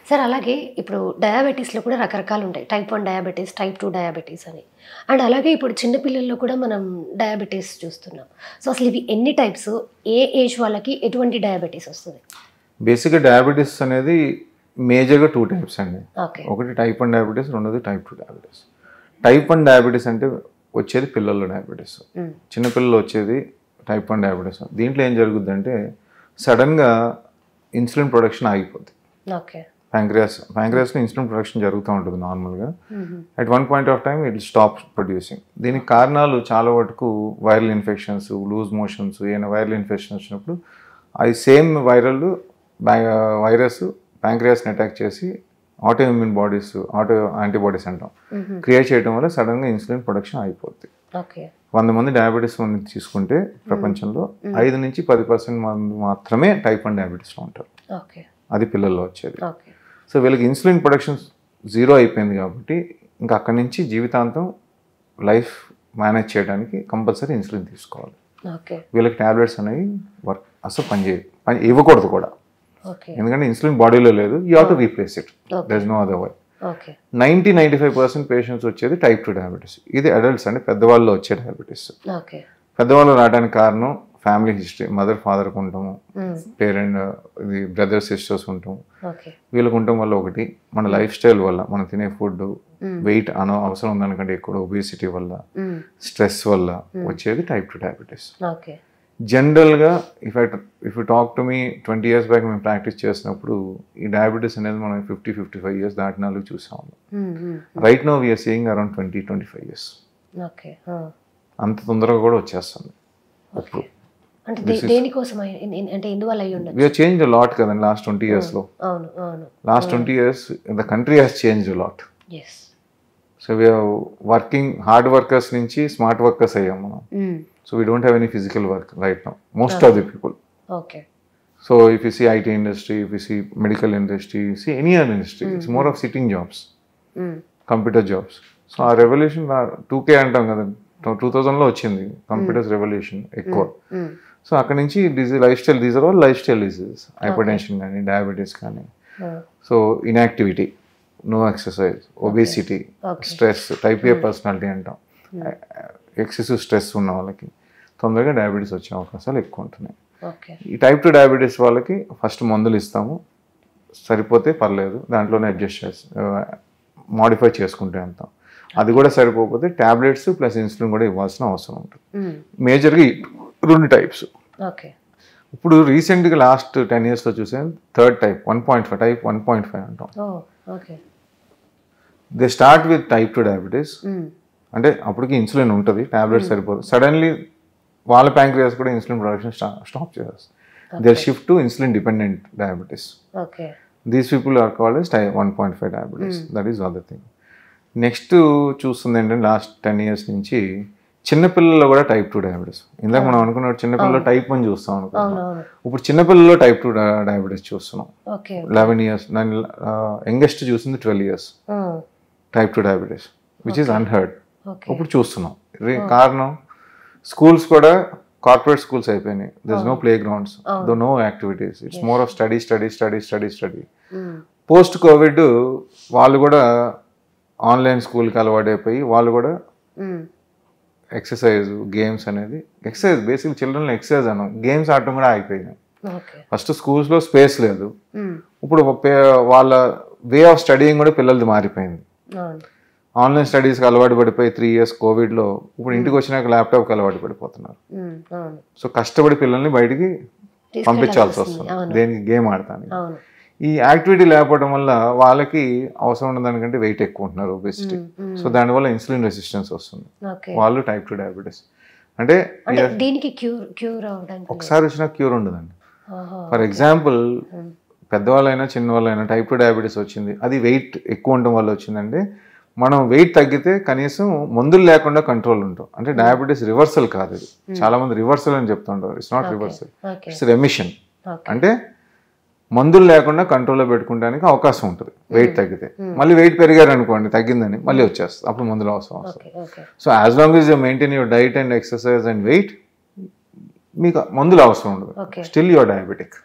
Sir అలాగే ఇప్పుడు డయాబెటీస్లో కూడా రకరకాలు ఉంటాయి. టైప్ 1 డయాబెటీస్, టైప్ 2 డయాబెటీస్ అని. అండ్ అలాగే ఇప్పుడు చిన్నపిల్లల్లో కూడా మనం డయాబెటీస్ చూస్తున్నాం. సో అసలు ఇవి ఎన్ని టైప్స్, ఏ ఏజ్ వాళ్ళకి ఎటువంటి డయాబెటీస్ వస్తుంది? బేసిక్గా డయాబెటీస్ అనేది మేజర్గా 2 టైప్స్ అండి. ఓకే. ఒకటి టైప్ 1 డయాబెటీస్, రెండోది టైప్ 2 డయాబెటీస్. టైప్ 1 డయాబెటీస్ అంటే వచ్చేది పిల్లల్లో డయాబెటీస్. చిన్నపిల్లలు వచ్చేది టైప్ 1 డయాబెటీస్. దీంట్లో ఏం జరుగుద్దంటే సడన్గా ఇన్సులిన్ ప్రొడక్షన్ ఆగిపోద్ది. ఓకే. ప్యాంక్రియాస్లో ఇన్సులిన్ ప్రొడక్షన్ జరుగుతూ ఉంటుంది నార్మల్గా. At one point of time it stop producing. దీనికి కారణాలు చాలా వరకు వైరల్ ఇన్ఫెక్షన్స్, లూజ్ మోషన్స్, ఏమైనా వైరల్ ఇన్ఫెక్షన్ వచ్చినప్పుడు అది సేమ్ వైరస్ ప్యాంక్రియాస్ని అటాక్ చేసి auto immune bodies, auto antibodies అంటాం, క్రియేట్ చేయడం వల్ల సడన్గా ఇన్సులిన్ ప్రొడక్షన్ అయిపోద్ది. 100 మంది డయాబెటీస్ మంది తీసుకుంటే ప్రపంచంలో 5 నుంచి 10% మంది మాత్రమే టైప్ 1 డయాబెటీస్లో ఉంటారు. అది పిల్లల్లో వచ్చేది. సో వీళ్ళకి ఇన్సులిన్ ప్రొడక్షన్ 0 అయిపోయింది కాబట్టి ఇంకా అక్కడి నుంచి జీవితాంతం లైఫ్ మేనేజ్ చేయడానికి కంపల్సరీ ఇన్సులిన్ తీసుకోవాలి. వీళ్ళకి ట్యాబ్లెట్స్ అనేవి అసలు పని ఇవ్వకూడదు కూడా. ఎందుకంటే ఇన్సులిన్ బాడీలో లేదు, you have to replace it, there is no other way. 90-95% patients వచ్చేది టైప్ 2 డయాబెటీస్. ఇది అడల్ట్స్ అంటే పెద్దవాళ్ళు వచ్చే డయాబెటీస్. పెద్దవాళ్ళు రావడానికి కారణం ఫ్యామిలీ హిస్టరీ, మదర్ ఫాదర్కి ఉంటాము, పేరెంట్ ఇది బ్రదర్స్ సిస్టర్స్ ఉంటాము, వీళ్ళకి ఉండటం వల్ల ఒకటి, మన లైఫ్ స్టైల్ వల్ల, మనం తినే ఫుడ్, వెయిట్ అవసరం ఉందనుకంటే ఎక్కువ ఒబేసిటీ వల్ల, స్ట్రెస్ వల్ల వచ్చేది టైప్ 2 డయాబెటీస్. జనరల్గా if you talk to me 20 years back మేము ప్రాక్టీస్ చేసినప్పుడు ఈ డయాబెటీస్ అనేది మనం 50-55 years దాటిన వాళ్ళకి చూసాము. Right now we're seeing around 20-25 years. అంత తొందరగా కూడా వచ్చేస్తుంది. We have changed a lot కదండి లాస్ట్ 20 years లో. Last 20 years the country has changed a lot. So we are working hard workers నుంచి స్మార్ట్ వర్కర్స్ అయ్యాం మనం. So we don't have any physical work right now, most of the people. So if you see IT industry, if you see medical industry, you see any other industry, it's more of sitting jobs, computer jobs. So our revolution 2K అంటాం కదా, 2000లో వచ్చింది computers revolution ఎక్కువ. So అక్కడ నుంచి lifestyle, these are all lifestyle diseases, hypertension కానీ, diabetes కానీ. So inactivity, no exercise, obesity, stress, type A personality అంటాం, excessive stress ఉన్న వాళ్ళకి తొందరగా డయాబెటీస్ వచ్చే అవకాశాలు ఎక్కువ ఉంటున్నాయి. ఈ టైప్ 2 డయాబెటీస్ వాళ్ళకి ఫస్ట్ మందులు ఇస్తాము, సరిపోతే పర్లేదు, దాంట్లోనే అడ్జస్ట్ చేసి మాడిఫై చేసుకుంటే అంటాం. అది కూడా సరిపోకపోతే ట్యాబ్లెట్స్ ప్లస్ ఇన్సులిన్ కూడా ఇవ్వాల్సిన అవసరం ఉంటుంది. మేజర్గా 2 టైప్స్. ఇప్పుడు రీసెంట్గా లాస్ట్ 10 yearsలో చూసాను థర్డ్ టైప్ 1.5, టైప్ 1.5 అంటాం. They start with type 2 diabetes. అంటే అప్పటికి ఇన్సులిన్ ఉంటుంది, ట్యాబ్లెట్స్ సరిపోతుంది. సడన్లీ వాళ్ళ ప్యాంక్రియాస్ కూడా ఇన్సులిన్ ప్రొడక్షన్ స్టాప్ చేస్తారు. They shift to insulin dependent diabetes. These people are called as type 1.5 diabetes. That is other thing. Next చూస్తుంది ఏంటంటే లాస్ట్ 10 years నుంచి చిన్నపిల్లల్లో కూడా టైప్ 2 డయాబెటీస్. ఇందాక మనం అనుకున్న చిన్నపిల్లల్లో టైప్ 1 చూస్తాం అనుకుంటున్నాం, ఇప్పుడు చిన్నపిల్లల్లో టైప్ 2 డయాబెటీస్ చూస్తున్నాం. 11 years, నేను యంగెస్ట్ చూసింది 12 years type 2 diabetes, which is unheard. ఇప్పుడు చూస్తున్నాం. కారణం స్కూల్స్ కూడా కార్పొరేట్ స్కూల్స్ అయిపోయినాయి. There is no play grounds, no activities, it's more of study. Post covid వాళ్ళు కూడా ఆన్లైన్ స్కూల్కి అలవాటు అయిపోయి వాళ్ళు కూడా ఎక్సర్సైజ్, గేమ్స్ అనేది, ఎక్సర్సైజ్ బేసిక్ చిల్డ్రన్ ఎక్సర్సైజ్ అన్నాం, గేమ్స్ ఆడటం కూడా అయిపోయినాయి. ఫస్ట్ స్కూల్స్లో స్పేస్ లేదు, ఇప్పుడు వాళ్ళ వే ఆఫ్ స్టడీయింగ్ కూడా పిల్లలది మారిపోయింది. ఆన్లైన్ స్టడీస్కి అలవాటు పడిపోయి 3 years కోవిడ్లో ఇప్పుడు ఇంటికి వచ్చినాక ల్యాప్టాప్కి అలవాటు పడిపోతున్నారు. సో కష్టపడి పిల్లల్ని బయటికి పంపించాల్సి వస్తుంది దేనికి, గేమ్ ఆడటానికి. ఈ యాక్టివిటీ లేకపోవడం వల్ల వాళ్ళకి అవసరం ఉన్న దానికంటే వెయిట్ ఎక్కువ ఉంటున్నారు, ఒబేసిటీ. సో దానివల్ల ఇన్సులిన్ రెసిస్టెన్స్ వస్తుంది, వాళ్ళు టైప్ 2 డయాబెటీస్. అంటే ఒకసారి వచ్చిన క్యూర్ ఉండదండి. ఫర్ ఎగ్జాంపుల్ పెద్దవాళ్ళైనా చిన్నవాళ్ళైనా టైప్ 2 డయాబెటీస్ వచ్చింది, అది వెయిట్ ఎక్కువ ఉండడం వల్ల వచ్చిందంటే మనం వెయిట్ తగ్గితే కనీసం మందులు లేకుండా కంట్రోల్ ఉంటాం. అంటే డయాబెటీస్ రివర్సల్ కాదు, ఇది చాలా మంది రివర్సల్ అని చెప్తుంటారు. It's not reversal, it's remission. అంటే మందులు లేకుండా కంట్రోల్లో పెట్టుకోవడానికి అవకాశం ఉంటుంది వెయిట్ తగ్గితే. మళ్ళీ వెయిట్ పెరిగారు అనుకోండి, తగ్గిందని మళ్ళీ వచ్చేస్తుంది, అప్పుడు మందులు అవసరం వస్తుంది. So as long as you maintain your diet and exercise and weight, మీకు మందులు అవసరం ఉండదు, స్టిల్ యువర్ డయాబెటిక్.